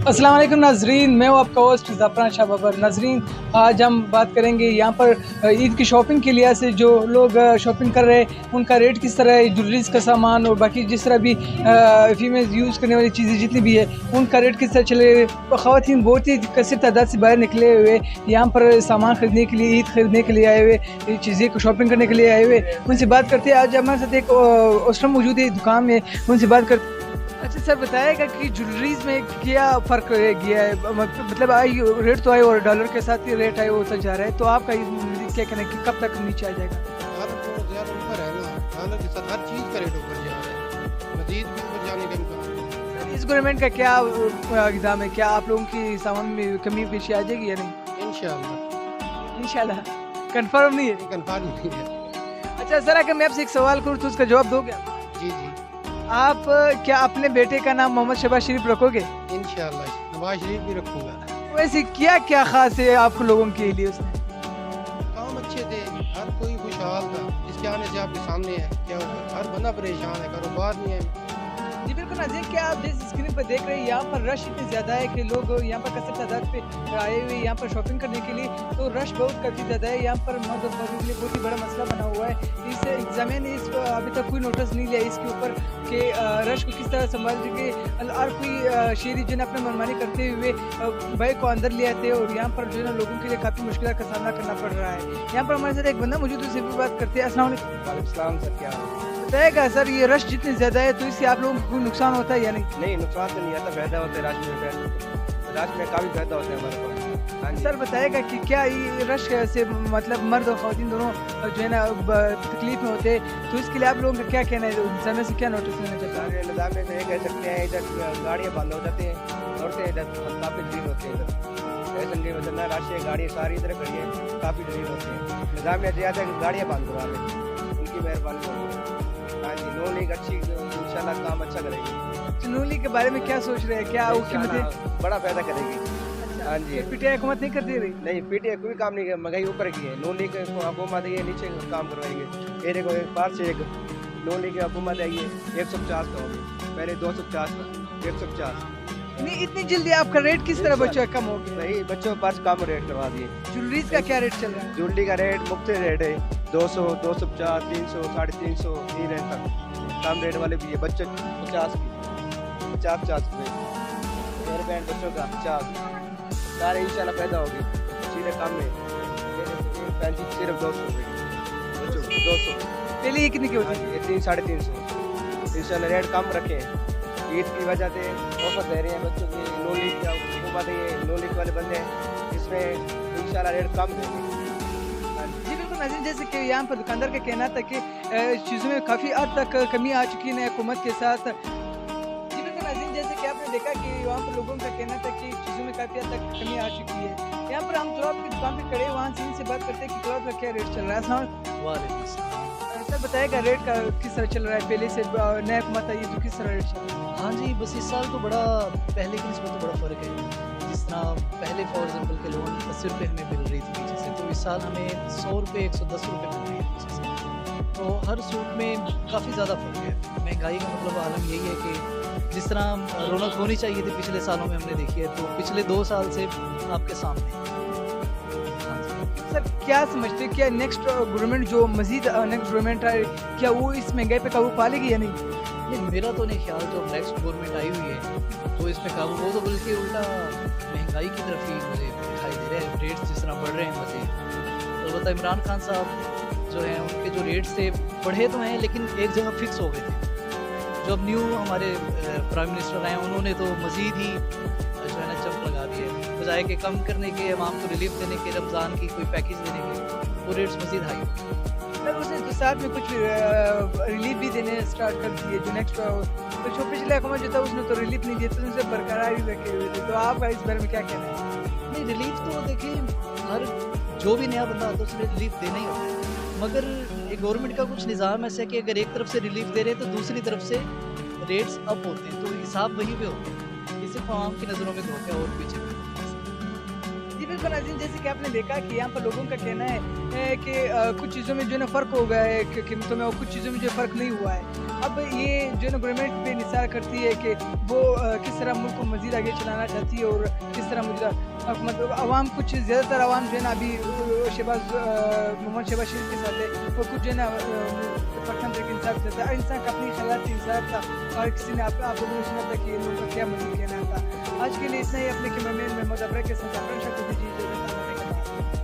अस्सलाम वालेकुम नाजरीन, मैं हूँ आपका होस्ट ज़फ़रान शाह बबर। नाजरीन, आज हम बात करेंगे यहाँ पर ईद की शॉपिंग के लिहाज से जो लोग शॉपिंग कर रहे हैं उनका रेट किस तरह है, ज्वेलरीज का सामान और बाकी जिस तरह भी फीमेल यूज़ करने वाली चीज़ें जितनी भी है उनका रेट किस तरह चले। ख़वातीन बहुत ही कसर तादाद से बाहर निकले हुए यहाँ पर सामान ख़रीदने के लिए, ईद ख़रीदने के लिए आए हुए, चीज़ें को शॉपिंग करने के लिए आए हुए। उनसे बात करते हैं। आज हमारे साथ एक ओस्ट्रम मौजूद है दुकान में, उनसे बात करते। अच्छा सर, बताएगा कि ज्वेलरीज में क्या फ़र्क गया है? मतलब आई रेट तो आए और डॉलर के साथ ही रेट आए होता जा रहा है, तो आपका क्या कहना है कि कब तक नीचे आ जाएगा? डॉलर तो ज़्यादा ऊपर है ना, डॉलर के साथ हर चीज़ का रेट ऊपर जा रहा है, मज़ीद भी ऊपर जाने का इम्कान है। सर, इस गवर्नमेंट का क्या इल्ज़ाम है? क्या आप लोगों की सामान में कमी पेशी आ जाएगी या नहीं? इंशाअल्लाह। इंशाल्लाह। कंफर्म नहीं है? कन्फर्म नहीं है। अच्छा सर, अगर मैं आपसे एक सवाल करूँ तो उसका जवाब दोगे आप? जी जी, आप क्या अपने बेटे का नाम मोहम्मद शहबाज शरीफ रखोगे? इंशाअल्लाह नवाज शरीफ भी रखूँगा। वैसे क्या क्या खास है आपको लोगों के लिए उसमें? काम अच्छे थे, हर कोई खुशहाल था, जिसके आने से आपके सामने है क्या हुआ, हर बंदा परेशान है, कारोबार नहीं है। जी बिल्कुल नाज़रीन, क्या आप जिस स्क्रीन पर देख रहे हैं यहाँ पर रश इतनी ज़्यादा है कि लोग यहाँ पर कसर तादाद पे आए हुए यहाँ पर शॉपिंग करने के लिए, तो रश बहुत काफ़ी ज़्यादा है। यहाँ पर मर्द और औरतों के लिए बहुत ही बड़ा मसला बना हुआ है। इस इंतज़ामिया ने इस अभी तक कोई नोटिस नहीं लिया इसके ऊपर कि रश को किस तरह संभालेंगे। हर कोई शहरी जो है अपनी मनमानी करते हुए बाइक को अंदर ले आते हैं और यहाँ पर जो है ना लोगों के लिए काफ़ी मुश्किल का सामना करना पड़ रहा है। यहाँ पर हमारे साथ एक बंदा मौजूद है, उससे भी बात करते हैं। अस्सलाम वालेकुम। सर क्या बताएगा सर, ये रश जितनी ज़्यादा है तो इससे आप लोगों को कोई नुकसान होता है या नहीं? नहीं, नुकसान तो नहीं आता, फायदा होता है राज में काफ़ी फायदा होता है हमारे पास। हाँ जी सर, बताएगा कि क्या ये रश से मतलब मर्द और ख़वातीन दोनों जो है ना तकलीफ में होते हैं, तो इसके लिए आप लोगों का क्या कहना है? समय से क्या नोटिस लेना चाहिए? सारे निज़ाम में ये कह सकते हैं, इधर गाड़ियाँ बंद हो जाती हैं, दौड़ते हैं इधर, काफ़ी भीड़ होती है इधर। ऐसा नहीं मतलब ना राशि गाड़ियाँ सारी इधर खड़ी है, काफ़ी भीड़ होती है। निज़ाम में ज़्यादा है कि गाड़ियाँ बंद करवा दें, उनकी मेहरबानी होगी। हाँ जी, नो लीग अच्छी, इंशाल्लाह काम अच्छा करेगी। चुनौली के बारे में क्या सोच रहे हैं? क्या वो कीमतें इंशाल्लाह बड़ा फायदा करेगी। हाँ जी, पीटीआई हुकूमत नहीं कर दे रही? नहीं पीटीआई कोई काम नहीं किया, महंगाई ऊपर की है। नो लीग हुकूमत ये नीचे काम करवाएंगे। एक बार से एक नो लीग हुकूमत है, ये 150 का होगी, पहले 250 था, 150। नहीं, इतनी जल्दी आपका रेट किस तरह बच्चों कम हो गया? नहीं, बच्चों के पास कम रेट करवा दिए। ज्वेलरीज का क्या रेट चल रहा है? ज्वेलरी का रेट मुफ्त रेट है, 200, 250, 300, 350 ये रेट तक। कम रेट वाले भी है, बच्चे 50 की 50 रुपये, हेयर बैंड बच्चों का 50। सारे इंशाल्लाह पैदा होगी, चीज़ें कम में। पेंसिल सिर्फ 200 रुपये की बच्चों की, 200। पहले ये कितने की होती है? ये 300-350 इंशाल्लाह रेट कम रखें। ईद की वजह से ऑफर दे रहे हैं बच्चों की, नो लीग का हुकूमत है, ये नो लीग वाले बंदे हैं, इसमें इंशाल्लाह रेट कम देंगे। जी बिल्कुल नाज़रीन, जैसे कि यहाँ पर दुकानदार का कहना था कि चीज़ों में काफ़ी हद तक कमी आ चुकी है हुकूमत के साथ। जी बिल्कुल नाज़रीन, जैसे कि आपने देखा कि वहाँ पर लोगों का कहना था कि चीज़ों में काफ़ी हद तक कमी आ चुकी है। यहाँ पर हम क्लॉथ की दुकान पे खड़े हैं, वहाँ से इनसे बात करते हैं कि क्लॉथ का क्या रेट चल रहा है। सर, बताएगा रेट का किस तरह चल रहा है? पहले से नया हुकूमत आई है तो किस तरह रेट चल रहा है? हाँ जी, बस इस साल तो बड़ा पहले की निस्बत तो बड़ा फ़र्क है। जिस तरह पहले फॉर एग्जाम्पल के लोगों की 80 रुपये हमें मिल रही थी पीछे से, तो इस साल हमें 100 रुपये 110 रुपये मिल रही है पीछे से। तो हर सूट में काफ़ी ज़्यादा फ़र्क है। महंगाई का मतलब आलम यही है कि जिस तरह रौनक होनी चाहिए थी पिछले सालों में हमने देखी है, तो पिछले 2 साल से आपके सामने है। हाँ जी। सर, क्या समझते हैं, क्या नेक्स्ट गवर्नमेंट जो मजीद नेक्स्ट गवर्नमेंट आए, क्या वो इस महंगाई पे काबू पा लेगी या नहीं? नहीं, मेरा तो नहीं ख्याल जो नेक्स्ट गवर्नमेंट आई हुई है तो इस पे काबू, वो तो बल्कि उल्टा महंगाई की तरफ ही मुझे दिखाई दे रहा है। रेट्स जिस तरह बढ़ रहे हैं मज़ीद, तो अलबत्ता इमरान खान साहब जो हैं उनके जो रेट्स थे बढ़े तो हैं लेकिन एक जगह फिक्स हो गए थे। जो अब न्यू हमारे प्राइम मिनिस्टर आए उन्होंने तो मज़ीद ही जो है ना जंप लगा दिए, बजाय के कम करने के, आवाम को रिलीफ देने के, रमज़ान की कोई पैकेज देने के, वो रेट्स मज़ीद हाई हो गए। सर, उसने तो साथ में कुछ रिलीफ भी देने स्टार्ट कर दिए। जो नेक्स्ट तो जो पिछले हुकूमत जो था उसने तो रिलीफ नहीं दिया, तो उनसे बरकरार ही रखे हुए थे। तो आपका इस बारे में क्या कहना है? नहीं, रिलीफ तो देखिए हर जो भी नया बंदा आता है उसे रिलीफ देना ही होता है, मगर एक गवर्नमेंट का कुछ निज़ाम ऐसा है कि अगर एक तरफ से रिलीफ दे रहे हैं तो दूसरी तरफ से रेट्स अप होते हैं, तो हिसाब वहीं पे होता है। ये सिर्फ आवाम की नज़रों में धोखा है और पीछे पे। जी बिल्कुल नाज़रीन, जैसे कि आपने देखा कि यहाँ पर लोगों का कहना है कि कुछ चीज़ों में जो है ना फ़र्क हो गया है कीमतों में, और कुछ चीज़ों में जो फ़र्क नहीं हुआ है। अब ये जो है ना गवर्नमेंट पे निसार करती है कि वो किस तरह मुल्क को मज़ीद आगे चलाना चाहती है और किस तरह मौजूदा हुकूमत आवाम कुछ ज़्यादातर आवाम जो है ना अभी मोहम्मद शहबाज शरीफ के साथ है और कुछ जो है ना पाकिस्तान तक इंसाफ चाहता है। इंसान का अपनी ख्यालात इंसाफ था और किसी ने आप लोगों ने सुना था कि इन लोगों का क्या मज़ीद कहना था। आज के लिए इतना ही। अपने कैमरामैन मोहम्मद अबरा के साथ